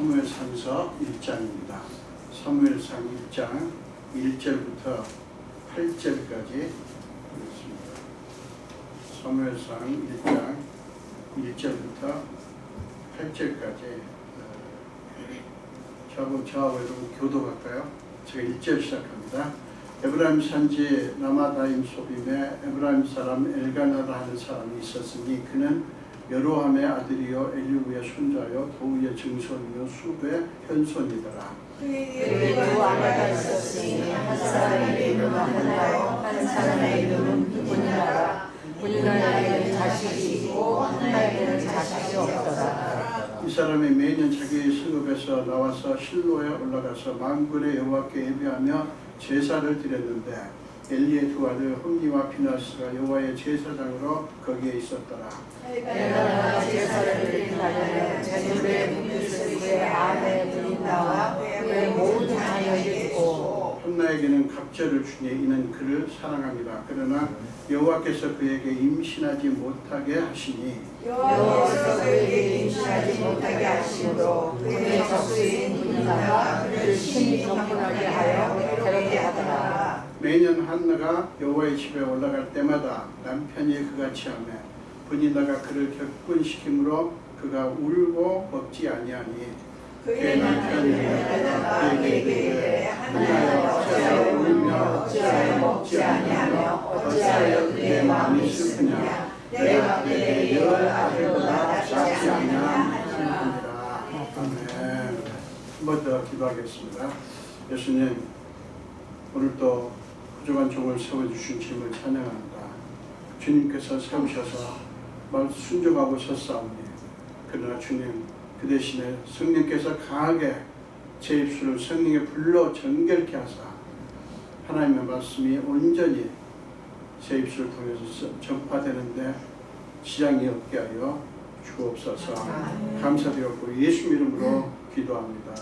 사무엘상서 1장입니다. 사무엘상 1장 1절부터 8절까지 보겠습니다. 사무엘상 1장 1절부터 8절까지 저하고 여러분 교도할까요? 제가 1절 시작합니다. 에브라임 산지 라마다임 소빔에 에브라임 사람 엘가나라 하는 사람이 있었으니 그는 여로함의 아들이요 엘리후의 손자요 도우의 증손이요 수베의 현손이더라. 그에게 두 아내가 있었으니 한 사람의 이름은 한나요 한 사람의 이름은 분이나라. 분이나에게는 자식이 있고 한나에게는 자식이 없더라. 이 사람이 매년 자기의 성읍에서 나와서 실로에 올라가서 만군의 여호와께 예배하며 제사를 드렸는데 엘리의 두 아들 홈니와 피나스가 여호와의 제사장으로 거기에 있었더라. 엘가나가 제사를 드리려면 제물의 분깃을 그의 아내 분이나와 그의 모든 자녀에게 주고 한나에게는 갑절을 주니 이는 그를 사랑합니다. 그러나 여호와께서 그에게 임신하지 못하게 하시니 여호와께서 그에게 임신하지 못하게 하심으로 그의 적수인 분이나가 그를 심히 정분하게 하여 괴롭게 하더라. 매년 한나가 여호와의 집에 올라갈 때마다 남편이 그같이 하며 분이나가 그를 격분시키므로 그가 울고 먹지 아니하니 그의 남편이 그에게 이르되 한나여 어찌하여 울며 어찌하여 먹지 아니하며 어찌하여 그의 마음이 슬프냐 내가 그에게 열 아들보다 낫지 않냐 하니라. 아멘. 한 번 더 기도하겠습니다. 예수님, 오늘 또 부족한 종을 세워주신 주님을 찬양합니다. 주님께서 세우셔서 말 순종하고 섰사오니 그러나 주님 그 대신에 성령께서 강하게 제 입술을 성령의 불로 정결케 하사 하나님의 말씀이 온전히 제 입술을 통해서 전파되는데 지장이 없게 하여 주옵소서. 감사드렸고 예수 이름으로 기도합니다.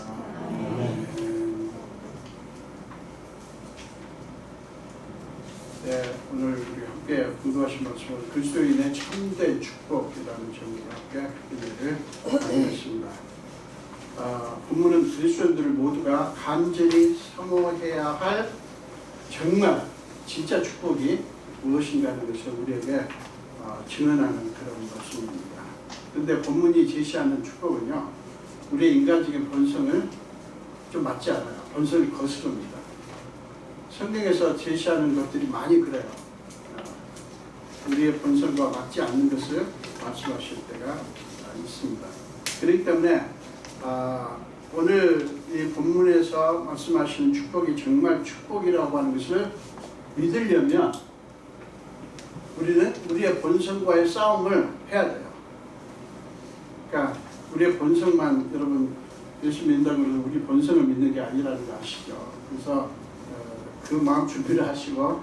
네, 오늘 우리 함께 공부하신 말씀은 그리스도인의 참된 축복이라는 제목으로 함께 은혜를 나누겠습니다. 본문은 그리스도인들 모두가 간절히 사모해야 할 정말 진짜 축복이 무엇인가 하는 것을 우리에게 증언하는 그런 말씀입니다. 그런데 본문이 제시하는 축복은요, 우리의 인간적인 본성을 좀 맞지 않아요. 본성이 거스릅니다. 성경에서 제시하는 것들이 많이 그래요. 우리의 본성과 맞지 않는 것을 말씀하실 때가 있습니다. 그렇기 때문에 오늘 이 본문에서 말씀하시는 축복이 정말 축복이라고 하는 것을 믿으려면 우리는 우리의 본성과의 싸움을 해야 돼요. 그러니까 우리의 본성만, 여러분 예수 믿는다고 해서 우리 본성을 믿는 게 아니라는 거 아시죠? 그래서 그 마음 준비를 하시고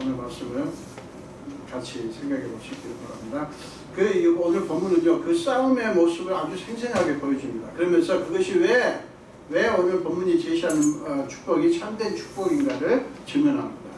오늘 말씀을 같이 생각해 보시기를 바랍니다. 오늘 본문은요, 그 싸움의 모습을 아주 생생하게 보여줍니다. 그러면서 그것이 왜 오늘 본문이 제시하는 축복이 참된 축복인가를 증언합니다.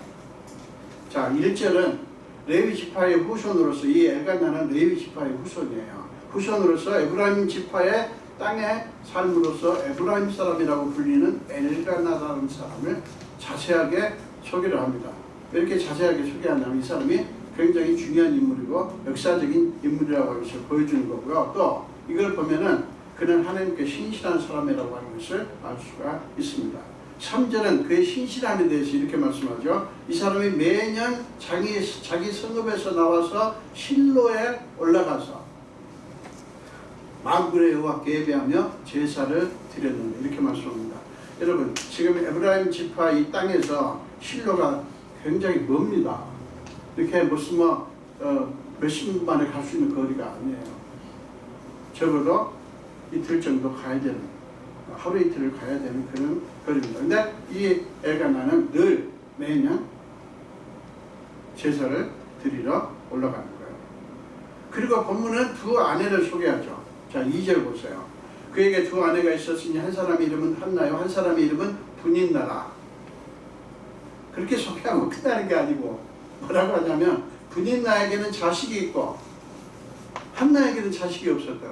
자, 1절은 레위 지파의 후손으로서, 이 엘가나는 레위 지파의 후손이에요. 후손으로서 에브라임 지파의 땅의 삶으로서 에브라임 사람이라고 불리는 엘가나라는 사람을 자세하게 소개를 합니다. 왜 이렇게 자세하게 소개하냐면 이 사람이 굉장히 중요한 인물이고 역사적인 인물이라고 하는 것을 보여주는 거고요. 또 이걸 보면은 그는 하나님께 신실한 사람이라고 하는 것을 알 수가 있습니다. 3절은 그의 신실함에 대해서 이렇게 말씀하죠. 이 사람이 매년 자기 성읍에서 나와서 실로에 올라가서 만군의 여호와께 예배하며 제사를 드렸는데 이렇게 말씀합니다. 여러분, 지금 에브라임 지파 이 땅에서 실로가 굉장히 멉니다. 이렇게 무슨 몇십 분 만에 갈 수 있는 거리가 아니에요. 적어도 이틀 정도 가야 되는, 하루 이틀을 가야 되는 그런 거리입니다. 근데 이 엘가나는 늘 매년 제사를 드리러 올라가는 거예요. 그리고 본문은 두 아내를 소개하죠. 자, 2절 보세요. 그에게 두 아내가 있었으니 한 사람의 이름은 한나요 한 사람의 이름은 분인나라. 그렇게 소개하면 끝나는 게 아니고 뭐라고 하냐면 분인나에게는 자식이 있고 한나에게는 자식이 없었다.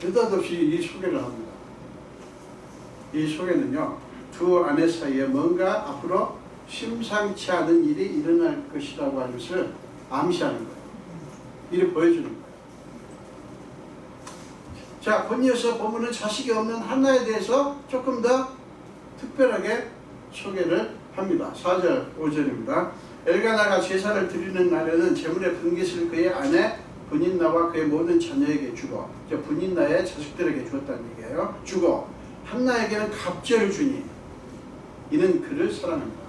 느닷없이 이 소개를 합니다. 이 소개는요, 두 아내 사이에 뭔가 앞으로 심상치 않은 일이 일어날 것이라고 하는 것을 암시하는 거예요. 이를 보여주는 거예요. 자, 본이어서 본문은 자식이 없는 한나에 대해서 조금 더 특별하게 소개를 합니다. 4절, 5절입니다. 엘가나가 제사를 드리는 날에는 제물의 분깃을 그의 아내 분인나와 그의 모든 자녀에게 주고, 분인나의 자식들에게 주었다는 얘기예요. 주고 한나에게는 갑절을 주니 이는 그를 사랑합니다.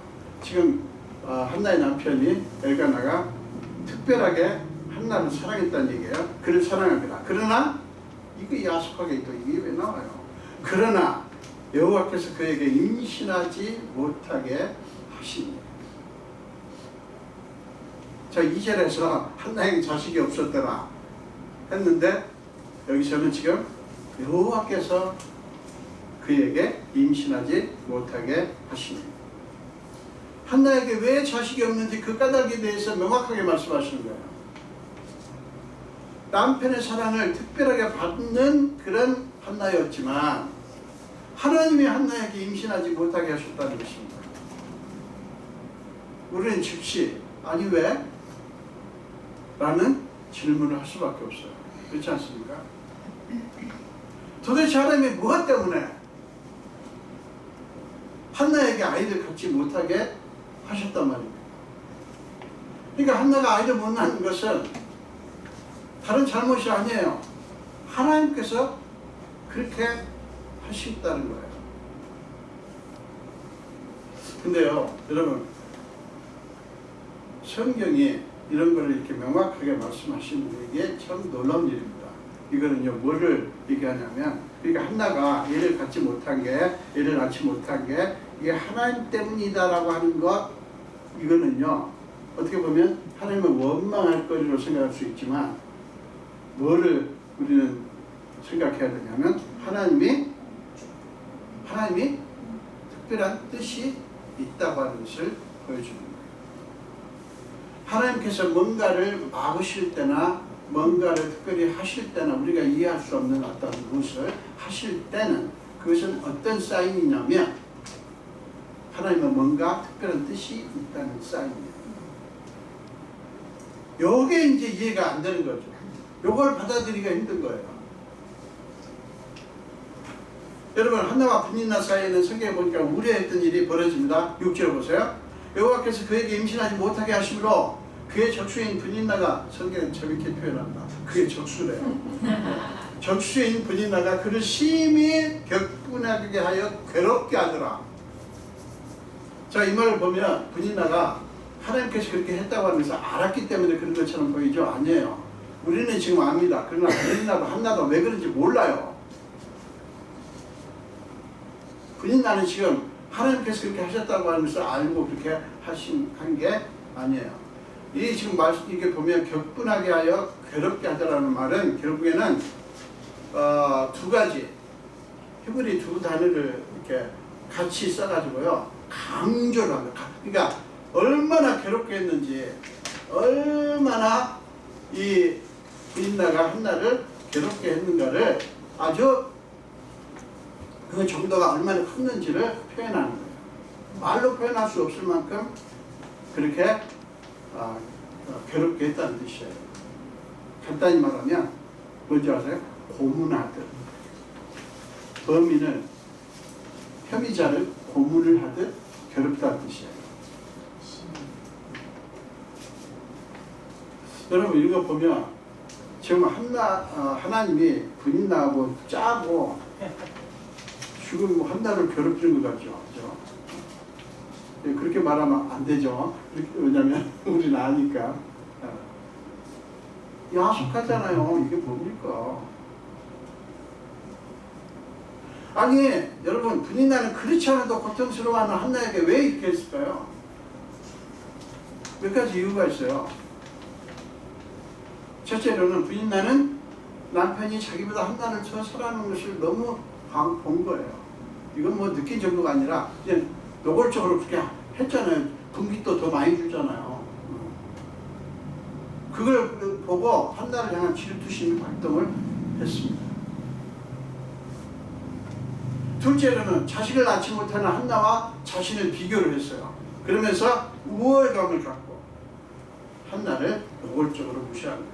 지금 한나의 남편이 엘가나가 특별하게 한나를 사랑했다는 얘기예요. 그를 사랑합니다. 그러나 이거 야속하게 또 이게 왜 나와요? 그러나 여호와께서 그에게 임신하지 못하게 하시니. 자, 2절에서 한나에게 자식이 없었더라 했는데 여기서는 지금 여호와께서 그에게 임신하지 못하게 하시니. 한나에게 왜 자식이 없는지 그 까닭에 대해서 명확하게 말씀하시는 거예요. 남편의 사랑을 특별하게 받는 그런 한나였지만 하나님이 한나에게 임신하지 못하게 하셨다는 것입니다. 우리는 즉시 아니 왜? 라는 질문을 할 수밖에 없어요. 그렇지 않습니까? 도대체 하나님이 무엇 때문에 한나에게 아이를 갖지 못하게 하셨단 말입니다. 그러니까 한나가 아이를 못 낳는 것은 다른 잘못이 아니에요. 하나님께서 그렇게 하셨다는 거예요. 근데요, 여러분, 성경이 이런 걸 이렇게 명확하게 말씀하시는 게 참 놀라운 일입니다. 이거는요, 뭐를 얘기하냐면, 그러니까 한나가 애를 갖지 못한 게, 애를 낳지 못한 게 이게 하나님 때문이다라고 하는 것, 이거는요, 어떻게 보면 하나님을 원망할 거리로 생각할 수 있지만, 뭐를 우리는 생각해야 되냐면 하나님이 특별한 뜻이 있다고 하는 것을 보여주는 거예요. 하나님께서 뭔가를 막으실 때나 뭔가를 특별히 하실 때나 우리가 이해할 수 없는 어떤 것을 하실 때는 그것은 어떤 사인이냐면 하나님은 뭔가 특별한 뜻이 있다는 사인이에요. 요게 이제 이해가 안 되는 거죠. 요걸 받아들이기가 힘든 거예요. 여러분, 한나와 분인나 사이에는 성경에 보니까 우려했던 일이 벌어집니다. 6절 보세요. 여호와께서 그에게 임신하지 못하게 하심으로 그의 적수인 분인나가, 성경은 저렇게 표현합니다. 그의 적수래요. 적수인 분인나가 그를 심히 격분하게 하여 괴롭게 하더라. 자, 이 말을 보면 분인나가 하나님께서 그렇게 했다고 하면서 알았기 때문에 그런 것처럼 보이죠? 아니에요. 우리는 지금 압니다. 그러나 분인나도 한나도 왜 그런지 몰라요. 분인나는 지금 하나님께서 그렇게 하셨다고 하면서 알고 그렇게 한 게 아니에요. 이 지금 이게 보면 격분하게 하여 괴롭게 하더라는 말은 결국에는 두 가지 히브리 두 단어를 이렇게 같이 써가지고요 강조를 합니다. 그러니까 얼마나 괴롭게 했는지, 얼마나 이 분인나가 한나를 괴롭게 했는가를 아주 그 정도가 얼마나 컸는지를 표현하는 거예요. 말로 표현할 수 없을 만큼 그렇게 괴롭게 했다는 뜻이에요. 간단히 말하면 뭔지 아세요? 고문하듯, 범인을, 혐의자를 고문을 하듯 괴롭다는 뜻이에요. 여러분, 이거 보면 지금 하나님이 분인나하고 짜고 지금 한나를 괴롭히는 것 같죠. 그렇죠? 그렇게 말하면 안 되죠. 왜냐하면 우리는 아니까. 야속하잖아요. 이게 뭡니까? 아니, 여러분, 분인나는 그렇지 않아도 고통스러워하는 한나에게 왜 이렇게 했을까요? 몇 가지 이유가 있어요. 첫째로는 분인나는 남편이 자기보다 한나를 더 사랑하는 것을 너무 본 거예요. 이건 뭐 느낀 정도가 아니라 그냥 노골적으로 그렇게 했잖아요. 분깃도 더 많이 주잖아요. 그걸 보고 한나를 향한 질투심이 발동을 했습니다. 둘째로는 자식을 낳지 못하는 한나와 자신을 비교를 했어요. 그러면서 우월감을 갖고 한나를 노골적으로 무시한 거예요.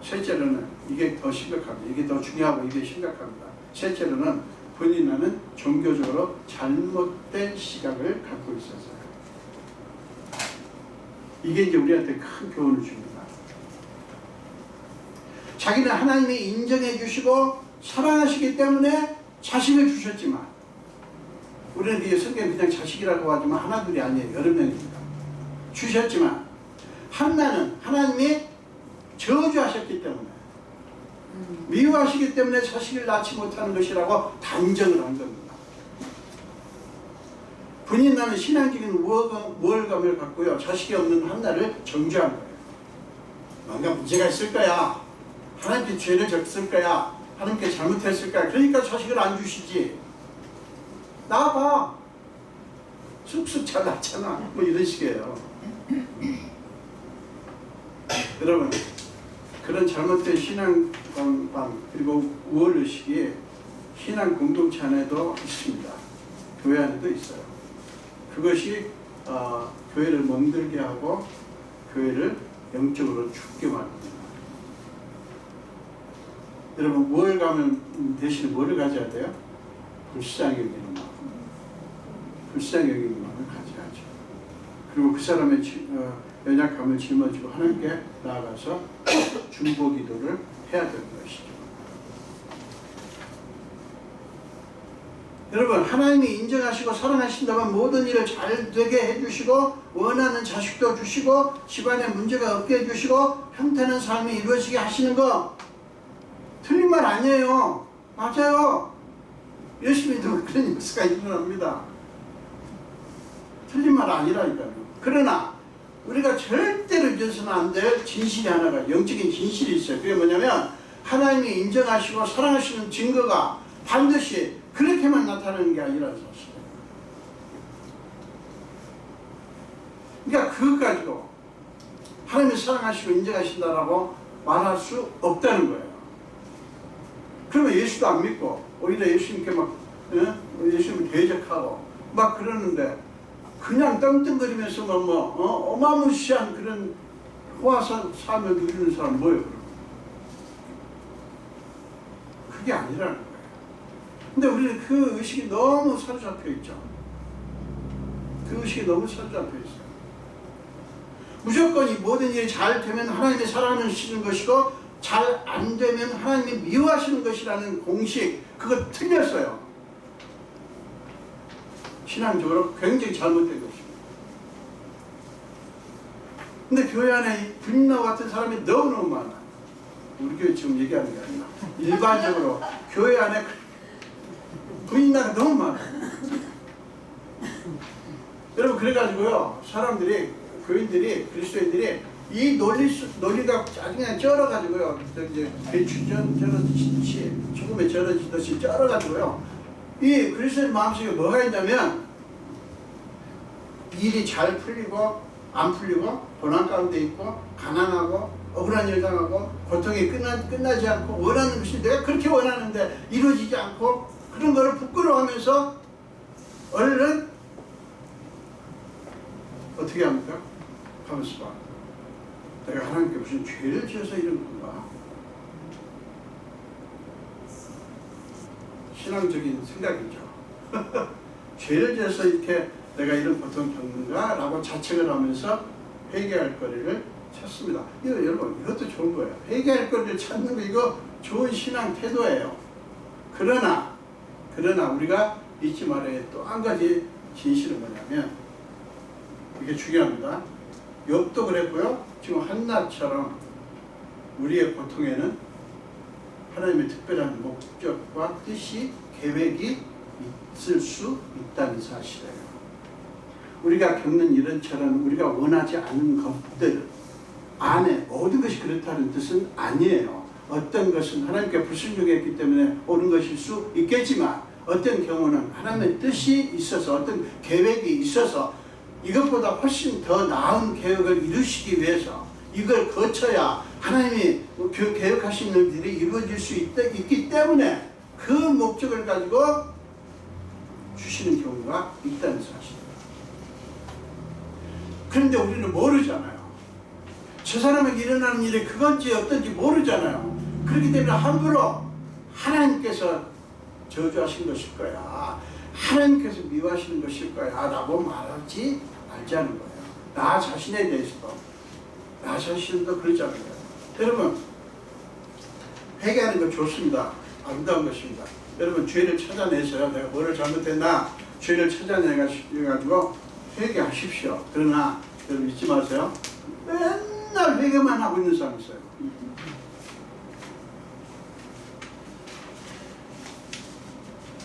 셋째로는 이게 더 심각합니다. 이게 더 중요하고 이게 심각합니다. 셋째로는 본인은 종교적으로 잘못된 시각을 갖고 있었어요. 이게 이제 우리한테 큰 교훈을 줍니다. 자기는 하나님이 인정해 주시고 사랑하시기 때문에 자식을 주셨지만, 우리는 이 성경 그냥 자식이라고 하지만 하나둘이 아니에요. 여러 명입니다. 주셨지만 한나는 하나님이 저주하셨기 때문에, 미워하시기 때문에 자식을 낳지 못하는 것이라고 단정을 한 겁니다. 본인은 신앙적인 우월감을 갖고요, 자식이 없는 한나를 정죄한 거예요. 뭔가 문제가 있을 거야, 하나님께 죄를 졌을 거야, 하나님께 잘못했을 거야, 그러니까 자식을 안 주시지, 나와봐, 쑥쑥 잘 낳잖아, 뭐 이런 식이에요. 여러분, 그런 잘못된 신앙관 그리고 우월의식이 신앙 공동체 안에도 있습니다. 교회 안에도 있어요. 그것이 교회를 멍들게 하고 교회를 영적으로 죽게 만듭니다. 여러분, 우월감을 대신에 뭐를 가져야 돼요? 불쌍히 여기는 마음. 불쌍히 여기는 마음을 가져야죠. 그리고 그 사람의 연약함을 짊어지고 하나님께 나아가서 중보 기도를 해야 되는 것이죠. 여러분, 하나님이 인정하시고 사랑하신다면 모든 일을 잘 되게 해주시고 원하는 자식도 주시고 집안에 문제가 없게 해주시고 평탄한 삶이 이루어지게 하시는 거 틀린 말 아니에요. 맞아요. 열심히 믿으면 그런 역사가 일어납니다. 틀린 말 아니라니까요. 그러나 우리가 절대로 잊어서는 안 될 진실이 하나가, 영적인 진실이 있어요. 그게 뭐냐면 하나님이 인정하시고 사랑하시는 증거가 반드시 그렇게만 나타나는 게 아니라는 사실이에요. 그러니까 그것 가지고 하나님이 사랑하시고 인정하신다라고 말할 수 없다는 거예요. 그러면 예수도 안 믿고 오히려 예수님께 막 예수님을 대적하고 막 그러는데, 그냥 떵떵거리면서 어마무시한 그런 호화산 삶을 누리는 사람 뭐예요? 그게 아니라는 거예요. 근데 우리는 그 의식이 너무 사로잡혀 있죠. 그 의식이 너무 사로잡혀 있어요. 무조건 이 모든 일이 잘 되면 하나님이 사랑하시는 것이고 잘 안 되면 하나님이 미워하시는 것이라는 공식, 그거 틀렸어요. 신앙적으로 굉장히 잘못된 것입니다. 근데 교회 안에 분노 같은 사람이 너무너무 많아. 우리 교회 지금 얘기하는 게 아니라 일반적으로 교회 안에 분노가 너무 많아. 여러분, 그래가지고요, 사람들이, 교인들이, 그리스도인들이 이 논리가 짜증나 쩔어가지고요, 이제 배추 쩔어지듯이, 소금에 쩔어지듯이 쩔어가지고요, 이 그리스도인 마음속에 뭐가 있냐면 일이 잘 풀리고 안 풀리고 고난 가운데 있고 가난하고 억울한 일 당하고 고통이 끝나지 않고 원하는 것이 내가 그렇게 원하는데 이루어지지 않고 그런 거를 부끄러워하면서 얼른 어떻게 합니까? 가만있어 봐. 내가 하나님께 무슨 죄를 지어서 이런 건가? 신앙적인 생각이죠. 죄를 지어서 이렇게 내가 이런 고통을 겪는가? 라고 자책을 하면서 회개할 거리를 찾습니다. 이거 여러분, 이것도 좋은 거예요. 회개할 거리를 찾는 거, 이거 좋은 신앙 태도예요. 그러나 우리가 잊지 말아야 또 한 가지 진실은 뭐냐면, 이게 중요합니다. 욥도 그랬고요, 지금 한나처럼 우리의 고통에는 하나님의 특별한 목적과 뜻이, 계획이 있을 수 있다는 사실이에요. 우리가 겪는 이런처럼 우리가 원하지 않는 것들 안에 모든 것이 그렇다는 뜻은 아니에요. 어떤 것은 하나님께 불순종했기 때문에 옳은 것일 수 있겠지만, 어떤 경우는 하나님의 뜻이 있어서, 어떤 계획이 있어서 이것보다 훨씬 더 나은 계획을 이루시기 위해서 이걸 거쳐야 하나님이 계획하신 일들이 이루어질 수 있기 때문에 그 목적을 가지고 주시는 경우가 있다는 사실입니다. 그런데 우리는 모르잖아요. 저 사람에게 일어나는 일이 그건지 어떤지 모르잖아요. 그렇기 때문에 함부로 하나님께서 저주하신 것일 거야, 하나님께서 미워하시는 것일 거야 라고 말하지 말자는 거예요. 나 자신에 대해서도, 나 자신도 그러자는 거예요. 여러분, 회개하는 거 좋습니다. 아름다운 것입니다. 여러분, 죄를 찾아내서요, 내가 뭐를 잘못했나 죄를 찾아내가지고 회개하십시오. 그러나 여러분 잊지 마세요. 맨날 회개만 하고 있는 사람이 있어요.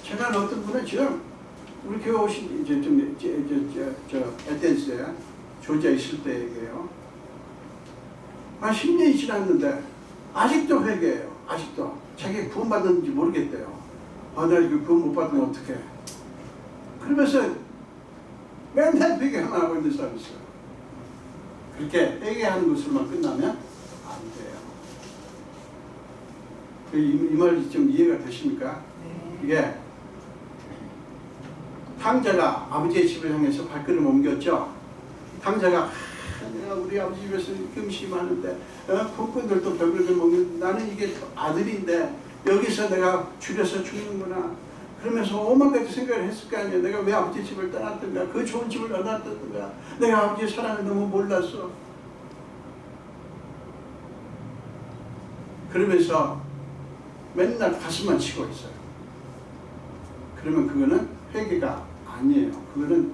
제가 어떤 분은 지금 우리 교회 오신 에덴스에 조지아 있을 때 얘기해요. 한 10년이 지났는데 아직도 회개해요. 아직도 자기가 구원받았는지 모르겠대요. 아, 내가 이거 구원 못 받으면 어떡해. 그러면서 맨날 회개만 하고 있는 사람이 있어요. 그렇게 회개하는 것으로만 끝나면 안 돼요. 이 말이 좀 이해가 되십니까? 이게 탕자가 아버지의 집을 향해서 발걸음을 옮겼죠. 탕자가 내가 우리 아버지 집에서 금심하는데 폭군들도 벽을 먹는, 나는 이게 아들인데 여기서 내가 줄여서 죽는구나. 그러면서 오만 가지 생각을 했을 거 아니에요. 내가 왜 아버지 집을 떠났던가, 그 좋은 집을 떠났던가, 내가 아버지의 사랑을 너무 몰랐어. 그러면서 맨날 가슴만 치고 있어요. 그러면 그거는 회개가 아니에요. 그거는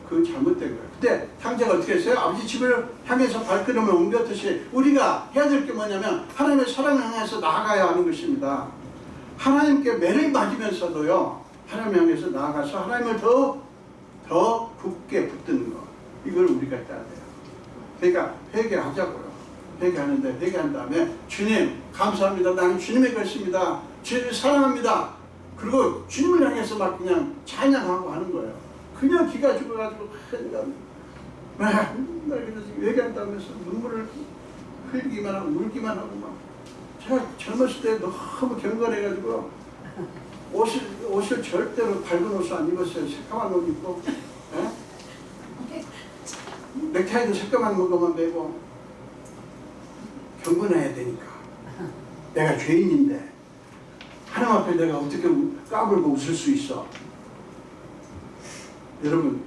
그 잘못된 거예요. 근데 탕자가 어떻게 했어요? 아버지 집을 향해서 발걸음을 옮겼듯이 우리가 해야 될 게 뭐냐면 하나님의 사랑을 향해서 나아가야 하는 것입니다. 하나님께 매를 맞으면서도요, 하나님 향해서 나아가서 하나님을 더 굳게 붙드는 것, 이걸 우리가 해야 돼요. 그러니까 회개하자고요. 회개하는데, 회개한 다음에 주님 감사합니다. 나는 주님의 것입니다. 주님을 사랑합니다. 그리고 주님을 향해서 막 그냥 찬양하고 하는 거예요. 그냥 기가 죽어가지고 맨날 회개한다면서 눈물을 흘리기만 하고 울기만 하고 막. 제가 젊었을 때 너무 경건해가지고 옷을 절대로 밝은 옷을 안 입었어요. 새까만 옷 입고, 넥타이도 새까만 것만 매고. 경건해야 되니까. 내가 죄인인데 하나님 앞에 내가 어떻게 까불고 웃을 수 있어? 여러분,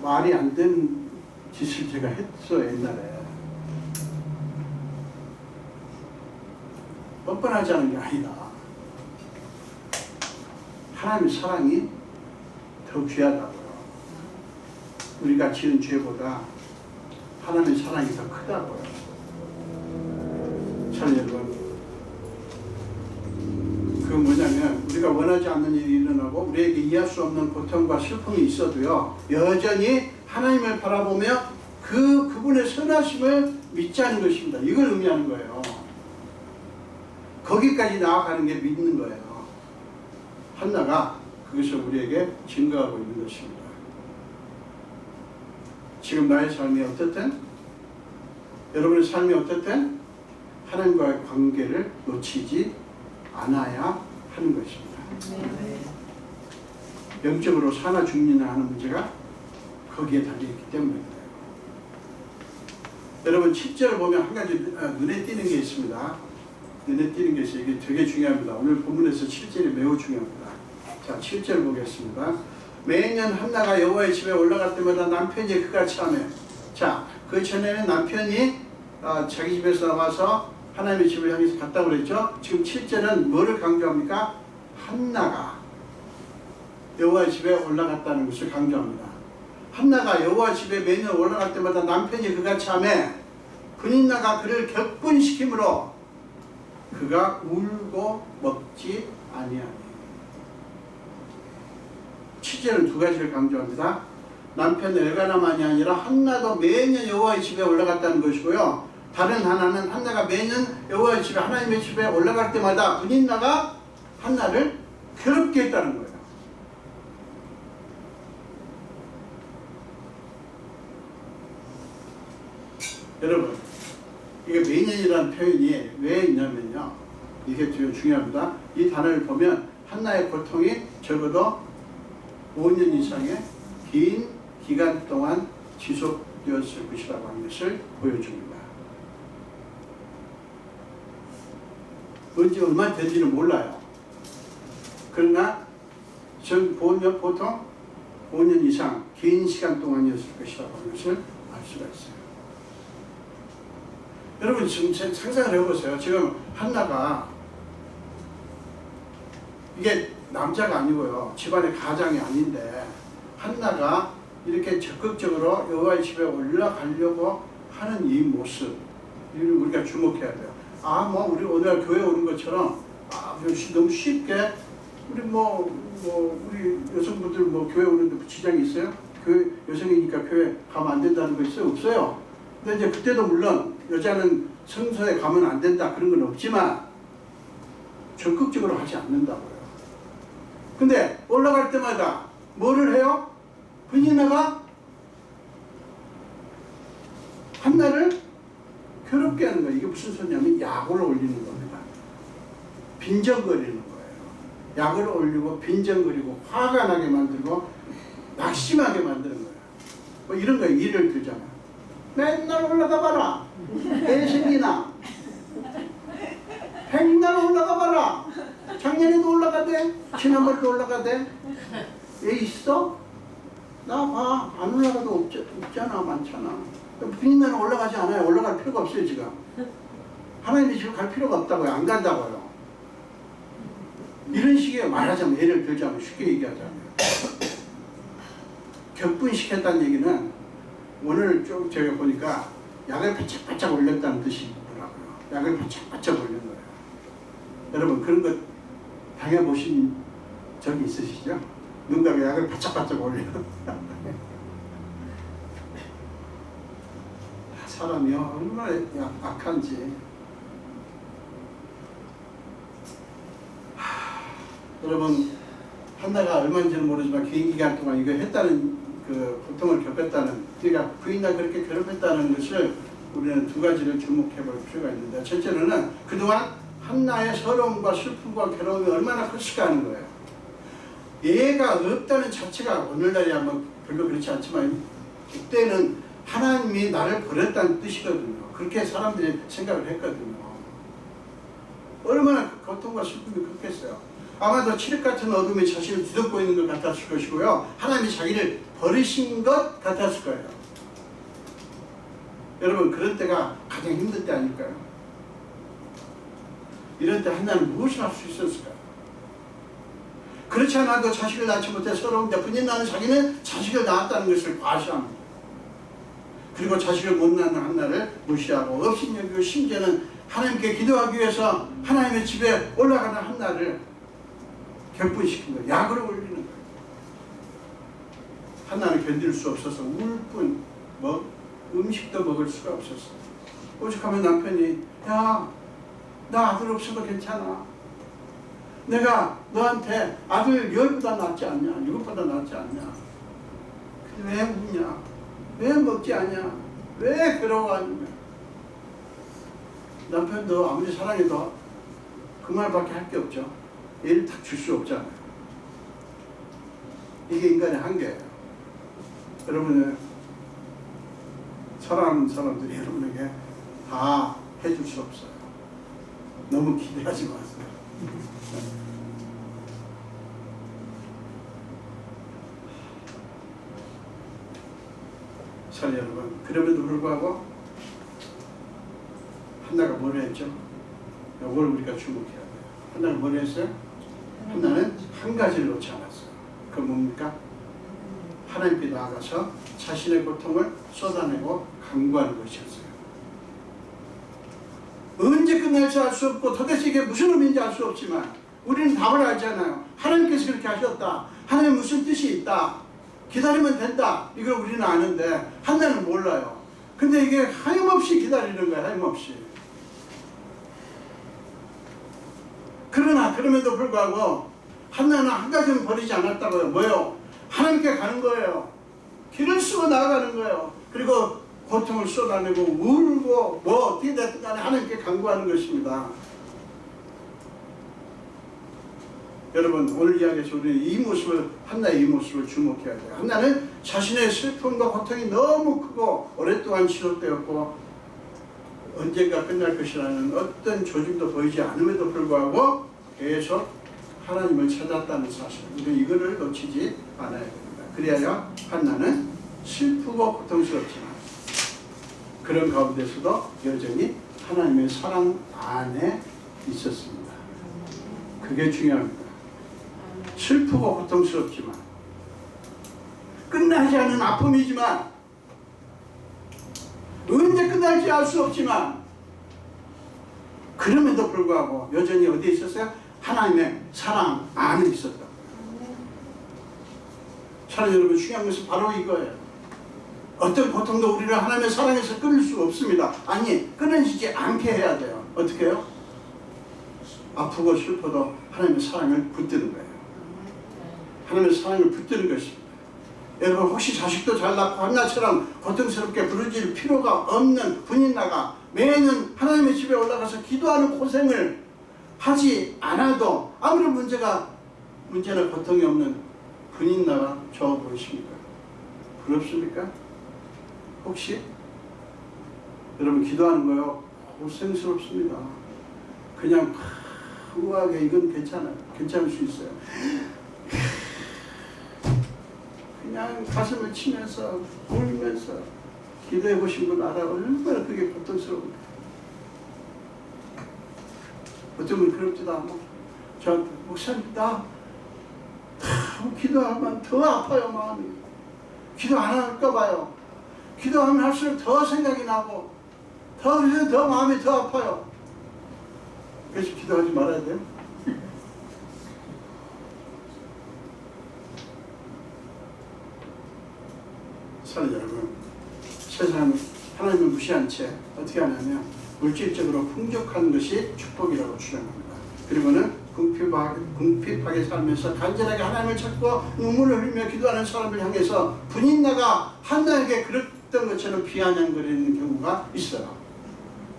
말이 안 되는 짓을 제가 했어 옛날에. 뻔뻔하지 않은 게 아니다. 하나님의 사랑이 더 귀하다고요. 우리가 지은 죄보다 하나님의 사랑이 더 크다고요. 참 여러분, 그 뭐냐면 우리가 원하지 않는 일이 일어나고 우리에게 이해할 수 없는 고통과 슬픔이 있어도요, 여전히 하나님을 바라보며 그분의 선하심을 믿자는 것입니다. 이걸 의미하는 거예요. 거기까지 나아가는 게 믿는 거예요. 한나가 그것을 우리에게 증거하고 있는 것입니다. 지금 나의 삶이 어떻든, 여러분의 삶이 어떻든 하나님과의 관계를 놓치지 않아야 하는 것입니다. 영적으로 사나 죽느냐 하는 문제가 거기에 달려있기 때문입니다. 여러분 7절을 보면 한 가지 눈에 띄는 게 있습니다. 눈에 띄는 게 있어요. 이게 되게 중요합니다. 오늘 본문에서 7절이 매우 중요합니다. 자, 7절 보겠습니다. 매년 한나가 여호와의 집에 올라갈 때마다 남편이 그같이 하며, 자, 그 전에는 남편이 자기 집에서 나와서 하나님의 집을 향해서 갔다고 그랬죠. 지금 7절은 뭐를 강조합니까? 한나가 여호와의 집에 올라갔다는 것을 강조합니다. 한나가 여호와 집에 매년 올라갈 때마다 남편이 그같이 하며 분인나가 그를 격분시키므로 그가 울고 먹지 아니하니. 7절은 두 가지를 강조합니다. 남편 엘가나만이 아니라 한나도 매년 여호와의 집에 올라갔다는 것이고요. 다른 하나는 한나가 매년 여호와의 집에, 하나님의 집에 올라갈 때마다 분인나가 한나를 괴롭게 했다는 거예요. 여러분, 이게 매년이라는 표현이 왜 있냐면요, 이게 중요합니다. 이 단어를 보면 한나의 고통이 적어도 5년 이상의 긴 기간 동안 지속되었을 것이라고 하는 것을 보여줍니다. 언제 얼마 된지는 몰라요. 그러나 보통 5년 이상 긴 시간 동안이었을 것이라고 하는 것을 알 수가 있어요. 여러분 지금 상상을 해보세요. 지금 한나가 이게 남자가 아니고요. 집안의 가장이 아닌데 한나가 이렇게 적극적으로 여호와의 집에 올라가려고 하는 이 모습, 이를 우리가 주목해야 돼요. 우리 오늘 교회 오는 것처럼 너무 쉽게 우리 우리 여성분들 교회 오는데 지장이 있어요? 교회 여성이니까 교회 가면 안 된다는 거 있어요? 없어요. 근데 이제 그때도 물론 여자는 성소에 가면 안 된다 그런 건 없지만 적극적으로 하지 않는다고요. 근데 올라갈 때마다 뭐를 해요? 브니나가 한나를 괴롭게 하는 거예요. 이게 무슨 소리냐면 약을 올리는 겁니다. 빈정거리는 거예요. 약을 올리고 빈정거리고 화가 나게 만들고 낙심하게 만드는 거예요. 이런 거예요. 예를 들자면 맨날 올라가 봐라. 애 생기나. 맨날 올라가 봐라. 작년에도 올라가대. 지난번에도 올라가대. 애 있어? 나 봐. 안 올라가도 없잖아. 많잖아. 부인나는 올라가지 않아요. 올라갈 필요가 없어요. 지금 하나님의 집에 갈 필요가 없다고요. 안 간다고요. 이런 식의 말하자면 예를 들자면 쉽게 얘기하자면 격분시켰다는 얘기는 오늘 좀 제가 보니까 약을 바짝바짝 올렸다는 뜻이더라고요. 약을 바짝바짝 올린 거예요. 여러분 그런 거 당해보신 적이 있으시죠? 누군가가 약을 바짝바짝 올리는 사람이요 얼마나 악한지. 여러분 한나가 얼마인지는 모르지만 긴 기간 동안 이거 했다는 그 고통을 겪었다는, 그러니까 부인과 그렇게 괴롭혔다는 것을 우리는 두 가지를 주목해 볼 필요가 있는데, 첫째로는 그동안 한나의 서러움과 슬픔과 괴로움이 얼마나 컸을까 하는 거예요. 예가 없다는 자체가 오늘날이야 뭐 별로 그렇지 않지만 그때는 하나님이 나를 버렸다는 뜻이거든요. 그렇게 사람들이 생각을 했거든요. 얼마나 고통과 슬픔이 컸겠어요. 아마도 칠흑 같은 어둠이 자신을 뒤덮고 있는 것 같았을 것이고요. 하나님이 자기를 버리신 것 같았을 거예요. 여러분 그런 때가 가장 힘든 때 아닐까요? 이런 때 한나는 무엇을 할 수 있었을까요? 그렇지 않아도 자식을 낳지 못해 서러운데 부인나는 자기는 자식을 낳았다는 것을 과시합니다. 그리고 자식을 못 낳는 한나를 무시하고 업신여기고 심지어는 하나님께 기도하기 위해서 하나님의 집에 올라가는 한나를 격분시킨 거예요. 약으로 올리는 거예요. 한나는 견딜 수 없어서 울 뿐 음식도 먹을 수가 없었어요. 오죽하면 남편이 야, 나 아들 없어도 괜찮아. 내가 너한테 아들 10보다 낫지 않냐? 7보다 낫지 않냐? 근데 왜 우냐? 왜 먹지 않냐? 왜 괴로워하냐? 남편도 아무리 사랑해도 그 말밖에 할 게 없죠. 얘를 딱 줄 수 없잖아요. 이게 인간의 한계예요. 여러분은 사랑하는 사람들이 여러분에게 다 해줄 수 없어요. 너무 기대하지 마세요. 잘 여러분, 그럼에도 불구하고 한나가 뭘 했죠? 이걸 우리가 주목해야 돼요. 한나는 뭘 했어요? 한나는 한 가지를 놓지 않았어요. 그 뭡니까? 하나님께 나아가서 자신의 고통을 쏟아내고 간구하는 것이었어요. 언제 끝날지 알 수 없고 도대체 이게 무슨 의미인지 알 수 없지만 우리는 답을 알잖아요. 하나님께서 그렇게 하셨다. 하나님 무슨 뜻이 있다. 기다리면 된다. 이걸 우리는 아는데 한나는 몰라요. 근데 이게 하염없이 기다리는 거예요. 하염없이. 그러나 그럼에도 불구하고 한나는 한 가지는 버리지 않았다고요. 뭐요? 하나님께 가는 거예요. 길을 쓰고 나아가는 거예요. 그리고 고통을 쏟아내고 울고 뭐 어떻게 됐든 간에 하나님께 간구하는 것입니다. 여러분 오늘 이야기에서 우리는 이 모습을, 한나의 이 모습을 주목해야 돼요. 한나는 자신의 슬픔과 고통이 너무 크고 오랫동안 지속되었고 언젠가 끝날 것이라는 어떤 조짐도 보이지 않음에도 불구하고 계속 하나님을 찾았다는 사실, 우리는 이거를 놓치지 않아야 됩니다. 그래야 한나는 슬프고 고통스럽지만 그런 가운데서도 여전히 하나님의 사랑 안에 있었습니다. 그게 중요합니다. 슬프고 고통스럽지만 끝나지 않은 아픔이지만 언제 끝날지 알 수 없지만 그럼에도 불구하고 여전히 어디에 있었어요? 하나님의 사랑 안에 있었다. 사랑하는 여러분, 중요한 것은 바로 이거예요. 어떤 고통도 우리를 하나님의 사랑에서 끊을 수가 없습니다. 아니, 끊어지지 않게 해야 돼요. 어떻게 해요? 아프고 슬퍼도 하나님의 사랑을 붙드는 거예요. 하나님의 사랑을 붙드는 것입니다. 여러분, 혹시 자식도 잘 낳고 한나처럼 고통스럽게 부르질 필요가 없는 분인나가 매년 하나님의 집에 올라가서 기도하는 고생을 하지 않아도 아무런 문제나 고통이 없는 분인나가 좋아 보이십니까? 부럽습니까? 혹시? 여러분, 기도하는 거요 고생스럽습니다. 그냥 우아하게 이건 괜찮아요. 괜찮을 수 있어요. 그냥 가슴을 치면서 울면서 기도해 보신 분 알아. 얼마나 그게 고통스러운가. 어떤 분은 그렇지도 않고 저한테 목사님 나 기도하면 더 아파요. 마음이. 기도 안 할까 봐요. 기도하면 할수록 더 생각이 나고 더 마음이 더 아파요. 그래서 기도하지 말아야 돼요. 사랑하는 여러분, 세상 하나님을 무시한 채 어떻게 하냐면 물질적으로 풍족한 것이 축복이라고 주장합니다. 그리고는 궁핍하게 살면서 간절하게 하나님을 찾고 눈물을 흘리며 기도하는 사람을 향해서 분인나가 한나에게 그랬던 것처럼 비아냥거리는 경우가 있어요.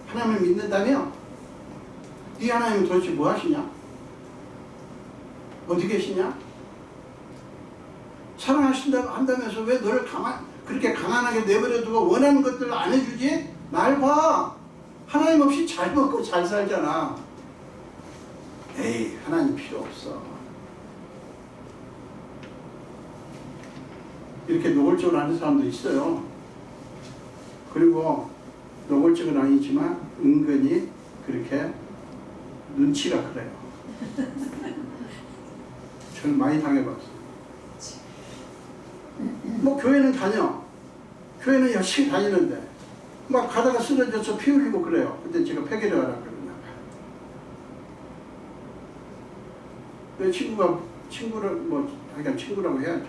하나님을 믿는다며? 이 하나님은 도대체 뭐 하시냐? 어디 계시냐? 사랑하신다고 한다면서 왜 너를 그렇게 가난하게 내버려두고 원하는 것들을 안 해주지? 날 봐. 하나님 없이 잘 먹고 잘 살잖아. 에이, 하나님 필요 없어. 이렇게 노골적으로 하는 사람도 있어요. 그리고 노골적은 아니지만 은근히 그렇게 눈치가 그래요. 저는 많이 당해봤어요. 뭐 교회는 다녀. 교회는 열심히 다니는데 막 가다가 쓰러져서 피 흘리고 그래요. 근데 제가 폐기를 하라 그러냐. 내 친구를 그냥 친구라고 해야죠.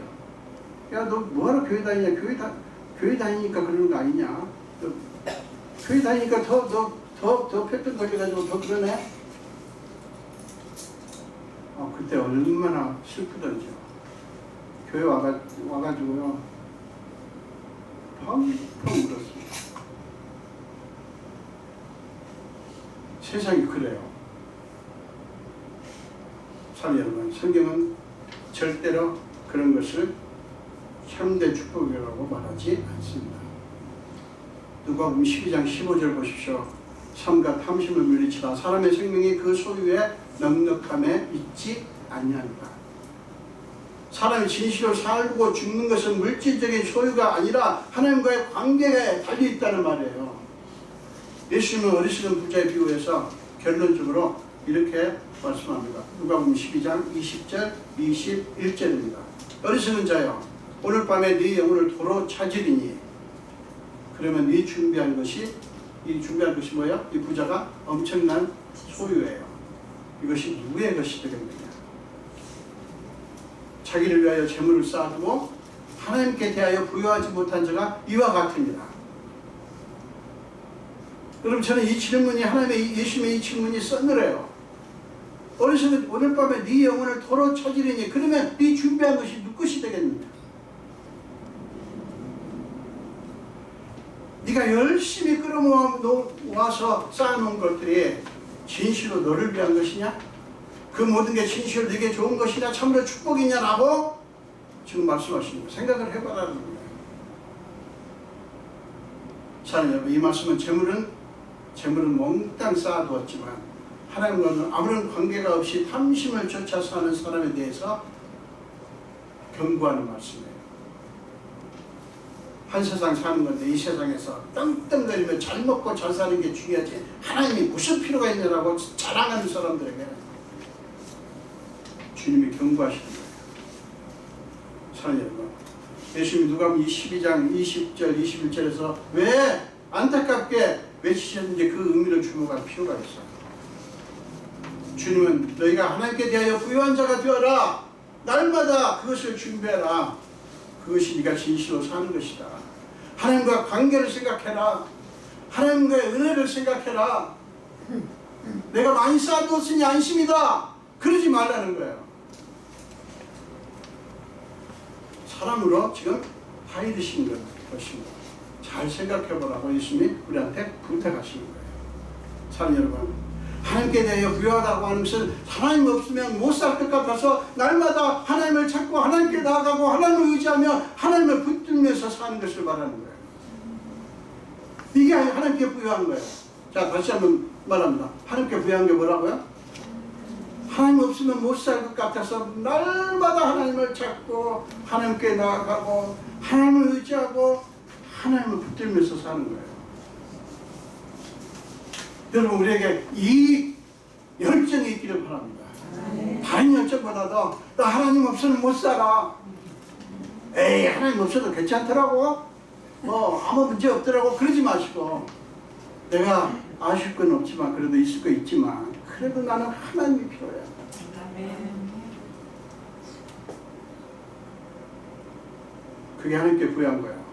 야, 너 뭐하러 교회 다니냐? 교회 다니니까 그러는 거 아니냐? 교회 다니니까 더 패턴 걸려가지고 더 그러네? 그때 얼마나 슬프던지요. 교회 와가지고요. 펑펑 울었습니다. 세상이 그래요. 참 여러분, 성경은 절대로 그런 것을 참된 축복이라고 말하지 않습니다. 누가복음 12장 15절 보십시오. 삼가 탐심을 물리치라 사람의 생명이 그 소유에 넉넉함에 있지 아니하니까. 사람이 진실로 살고 죽는 것은 물질적인 소유가 아니라 하나님과의 관계에 달려있다는 말이에요. 예수님은 어리석은 부자에 비유해서 결론적으로 이렇게 말씀합니다. 누가복음 12장 20절 21절입니다. 어리석은 자여, 오늘 밤에 네 영혼을 도로 찾으리니. 그러면 네 준비한 것이 뭐예요? 이 부자가 엄청난 소유예요. 이것이 누구의 것이 되겠느냐? 자기를 위하여 재물을 쌓아두고 하나님께 대하여 부여하지 못한 자가 이와 같으니라. 여러분, 저는 이 질문이 예수님의 이 질문이 썩늘해요. 어리석은 오늘 밤에 네 영혼을 도로 찾으리니. 그러면 네 준비한 것이 누구 것이 되겠느냐? 네가 열심히 끌어모아서 쌓아놓은 것들이 진실로 너를 위한 것이냐? 그 모든 게 진실로 네게 좋은 것이냐 참으로 축복이냐라고 지금 말씀하시는 거예요. 생각을 해봐라는 거예요. 사랑하는 여러분, 이 말씀은 재물은 몽땅 쌓아두었지만 하나님과는 아무런 관계가 없이 탐심을 쫓아 사는 사람에 대해서 경고하는 말씀이에요. 한 세상 사는 건데 이 세상에서 떵떵거리며 잘 먹고 잘 사는 게 중요하지 하나님이 무슨 필요가 있냐라고 자랑하는 사람들에게 주님이 경고하시는 거예요. 사랑하는 여러분, 예수님이 누가복음 22장 20절 21절에서 왜 안타깝게 외치셨는지 그 의미를 주목할 필요가 있어요. 주님은 너희가 하나님께 대하여 부유한 자가 되어라. 날마다 그것을 준비해라. 그것이 네가 진실로 사는 것이다. 하나님과 관계를 생각해라. 하나님과의 은혜를 생각해라. 내가 많이 쌓아두었으니 안심이다. 그러지 말라는 거예요. 사람으로 지금 다 이르신 것입니다. 잘 생각해보라고 예수님이 우리한테 부탁하시는 거예요. 사랑하는 여러분, 하나님께 대하여 부유하다고 하는 것은 하나님 없으면 못 살 것 같아서 날마다 하나님을 찾고 하나님께 나아가고 하나님을 의지하며 하나님을 붙들면서 사는 것을 말하는 거예요. 이게 하나님께 부유한 거예요. 자, 다시 한번 말합니다. 하나님께 부유한 게 뭐라고요? 하나님 없으면 못 살 것 같아서 날마다 하나님을 찾고 하나님께 나아가고 하나님을 의지하고 하나님을 붙들면서 사는 거예요. 여러분, 우리에게 이 열정이 있기를 바랍니다. 다른 열정보다도 나 하나님 없으면 못 살아. 에이, 하나님 없어도 괜찮더라고. 아무 문제 없더라고. 그러지 마시고, 내가 아실 건 없지만 그래도 있을 거 있지만 그래도 나는 하나님이 필요해. 그게 하나님께 부여한 거예요.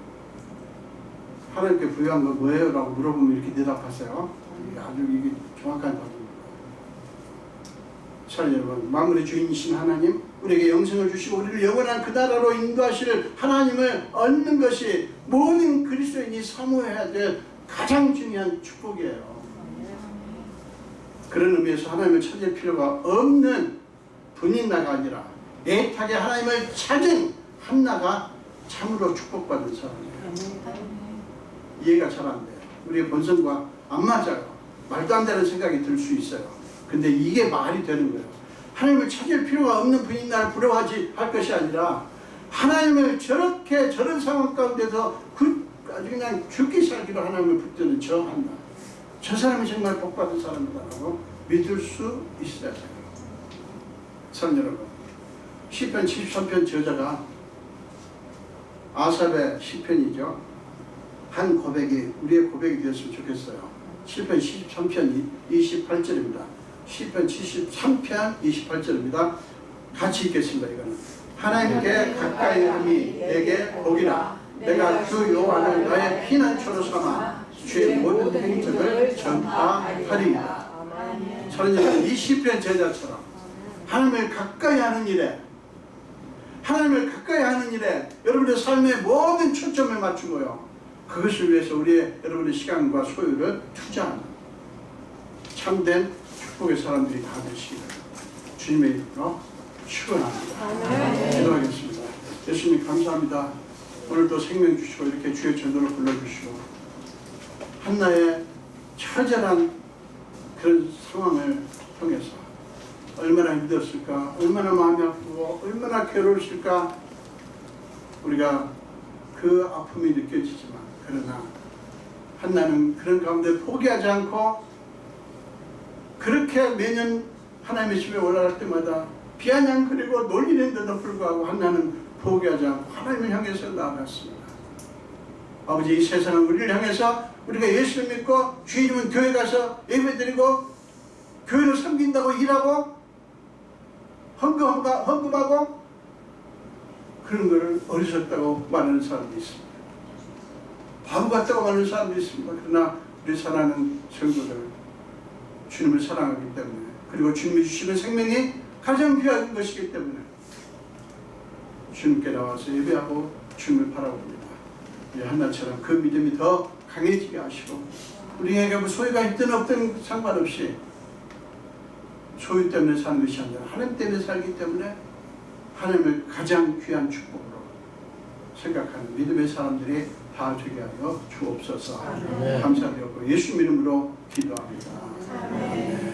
하나님께 부여한 건 뭐예요? 라고 물어보면 이렇게 대답하세요. 아주 이게 정확한 답입니다. 사랑하는 여러분, 만물의 주인이신 하나님, 우리에게 영생을 주시고 우리를 영원한 그 나라로 인도하시는 하나님을 얻는 것이 모든 그리스도인이 사모해야 될 가장 중요한 축복이에요. 그런 의미에서 하나님을 찾을 필요가 없는 분인나가 아니라 애타게 하나님을 찾은 한나가 참으로 축복받은 사람이에요. 이해가 잘 안 돼요. 우리의 본성과 안 맞아요. 말도 안 되는 생각이 들 수 있어요. 근데 이게 말이 되는 거예요. 하나님을 찾을 필요가 없는 분이 나를 부러워하지 할 것이 아니라 하나님을 저렇게 저런 상황 가운데서 아주 그냥 죽기 살기로 하나님을 붙드는 저 한나, 저 사람이 정말 복받은 사람이다라고 믿을 수 있어야 돼요. 사랑하는 여러분, 시편 73편 저자가 아삽의 시편이죠. 한 고백이 우리의 고백이 되었으면 좋겠어요. 시편 73편 28절입니다. 시편 73편 28절입니다. 같이 읽겠습니다. 이거는 하나님께 가까이 함이 내게 복이라. 내가 주 여호와를 나의 피난처로 삼아 주의 모든 행적을 전파하리이다. 저는 여러분, 이 시편 제자처럼 하나님을 가까이 하는 일에, 하나님을 가까이 하는 일에 여러분의 삶의 모든 초점을 맞추고요, 그것을 위해서 여러분의 시간과 소유를 투자하는 참된 축복의 사람들이 다 되시기를 주님의 이름으로 축원합니다. 기도하겠습니다. 예수님 감사합니다. 오늘도 생명 주시고 이렇게 주의 전도를 불러주시고 한나의 처절한 그런 상황을 통해서 얼마나 힘들었을까, 얼마나 마음이 아프고 얼마나 괴로웠을까, 우리가 그 아픔이 느껴지지만, 그러나 한나는 그런 가운데 포기하지 않고 그렇게 매년 하나님의 집에 올라갈 때마다 비아냥거리고 놀리는데도 불구하고 한나는 포기하지 않고 하나님을 향해서 나아갔습니다. 아버지, 이 세상은 우리를 향해서 우리가 예수를 믿고 주 이름은 교회 가서 예배드리고 교회를 섬긴다고 일하고 헌금하고 그런 거를 어리석다고 말하는 사람도 있습니다. 바보 같다고 말하는 사람도 있습니다. 그러나 우리 사랑하는 성도들, 주님을 사랑하기 때문에, 그리고 주님이 주시는 생명이 가장 귀한 것이기 때문에 주님께 나와서 예배하고 주님을 바라봅니다. 우리 한나처럼 그 믿음이 더 강해지게 하시고, 우리에게 뭐 소유가 있든 없든 상관없이 소유 때문에 사는 것이 아니라 하나님 때문에 살기 때문에 하나님을 가장 귀한 축복으로 생각하는 믿음의 사람들이 다 되게 하여 주옵소서. 감사드리고 예수 이름으로 기도합니다. 아멘.